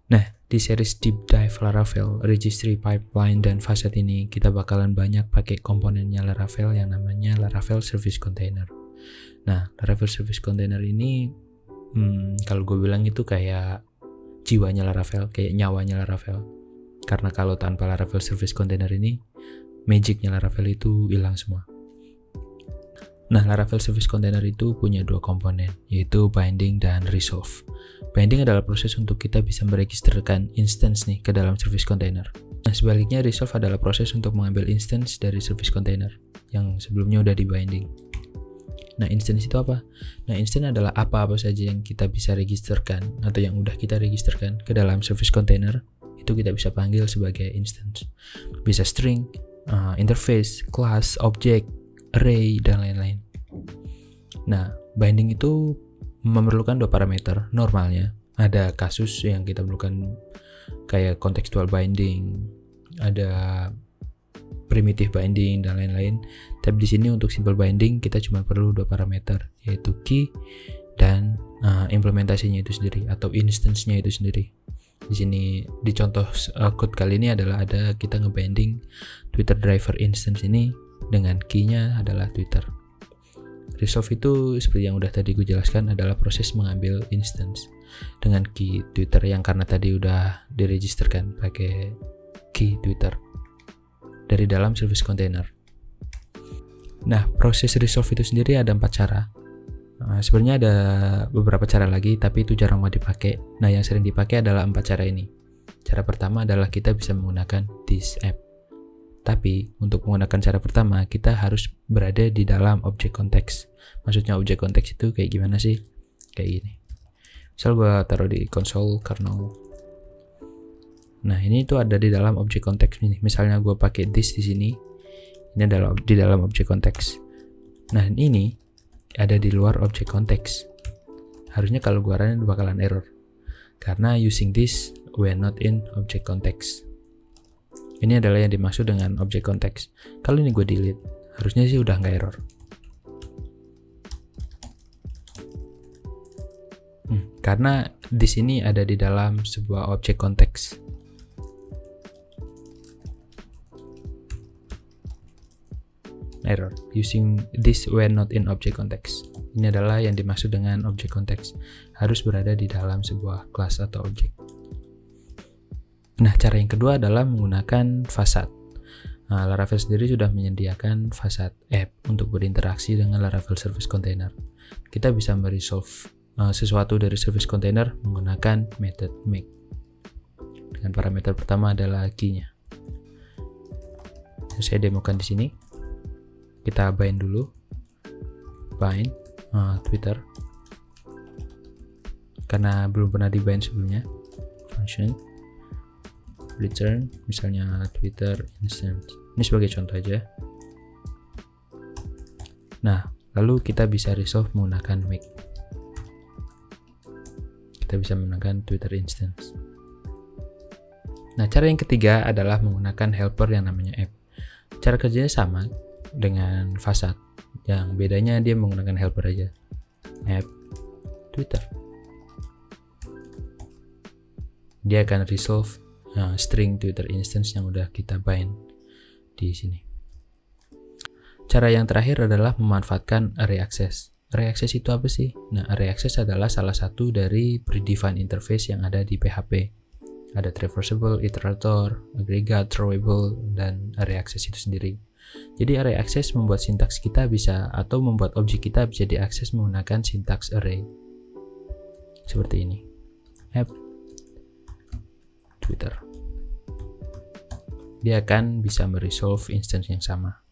Nah, di series Deep Dive Laravel, Registry Pipeline, dan Facet ini kita bakalan banyak pakai komponennya Laravel yang namanya Laravel Service Container. Nah, Laravel Service Container ini kalau gue bilang itu kayak jiwanya Laravel, kayak nyawanya Laravel. Karena kalau tanpa Laravel Service Container ini, magicnya Laravel itu hilang semua. Nah, Laravel Service Container itu punya dua komponen, yaitu binding dan resolve. Binding adalah proses untuk kita bisa meregisterkan instance nih ke dalam service container. Nah, sebaliknya resolve adalah proses untuk mengambil instance dari service container yang sebelumnya udah di binding. Nah, instance itu apa? Nah, instance adalah apa-apa saja yang kita bisa registerkan atau yang udah kita registerkan ke dalam service container, itu kita bisa panggil sebagai instance. Bisa string, interface, class, object, array, dan lain-lain. Nah, binding itu memerlukan dua parameter. Normalnya ada kasus yang kita perlukan kayak contextual binding, ada primitive binding, dan lain-lain. Tapi di sini untuk simple binding kita cuma perlu dua parameter, yaitu key dan implementasinya itu sendiri atau instance-nya itu sendiri. Di sini di contoh code kali ini adalah ada kita ngebinding Twitter driver instance ini dengan key-nya adalah Twitter. Resolve itu seperti yang udah tadi gue jelaskan adalah proses mengambil instance dengan key Twitter yang karena tadi udah diregisterkan pakai key Twitter dari dalam service container. Nah, proses resolve itu sendiri ada 4 cara. Sebenarnya ada beberapa cara lagi, tapi itu jarang banget dipakai. Nah, yang sering dipakai adalah 4 cara ini. Cara pertama adalah kita bisa menggunakan this app. Tapi, untuk menggunakan cara pertama, kita harus berada di dalam objek konteks. Maksudnya objek konteks itu kayak gimana sih? Kayak gini. Misal gue taruh di console kernel. Nah, ini tuh ada di dalam objek konteks ini. Misalnya gue pakai this di sini. Ini adalah di dalam objek konteks. Nah, ini ada di luar objek konteks. Harusnya kalau gue running bakalan error. Karena using this, we are not in object context. Ini adalah yang dimaksud dengan objek konteks. Kalau ini gue delete, harusnya sih udah nggak error. Karena di sini ada di dalam sebuah objek konteks. Error. Using this when not in object context. Ini adalah yang dimaksud dengan object context. Harus berada di dalam sebuah kelas atau objek. Nah, cara yang kedua adalah menggunakan Facade. Nah, Laravel sendiri sudah menyediakan Facade app untuk berinteraksi dengan Laravel Service Container. Kita bisa meresolve sesuatu dari service container menggunakan method make. Dengan parameter pertama adalah key-nya. Saya demokan di sini. Kita bind dulu, bind Twitter, karena belum pernah di bind sebelumnya. Function return misalnya Twitter instance. Ini sebagai contoh aja. Nah, lalu kita bisa resolve menggunakan make. Kita bisa menggunakan Twitter instance. Nah, cara yang ketiga adalah menggunakan helper yang namanya app. Cara kerjanya sama dengan Facade, yang bedanya dia menggunakan helper aja. App Twitter. Dia akan resolve string Twitter instance yang udah kita bind di sini. Cara yang terakhir adalah memanfaatkan array access. Array access itu apa sih? Nah, array access adalah salah satu dari predefined interface yang ada di PHP. Ada traversable, iterator, aggregate, throwable, dan array access itu sendiri. Jadi array access membuat sintaks kita bisa atau membuat objek kita bisa diakses menggunakan sintaks array. Seperti ini. App Twitter. Dia akan bisa meresolve instance yang sama.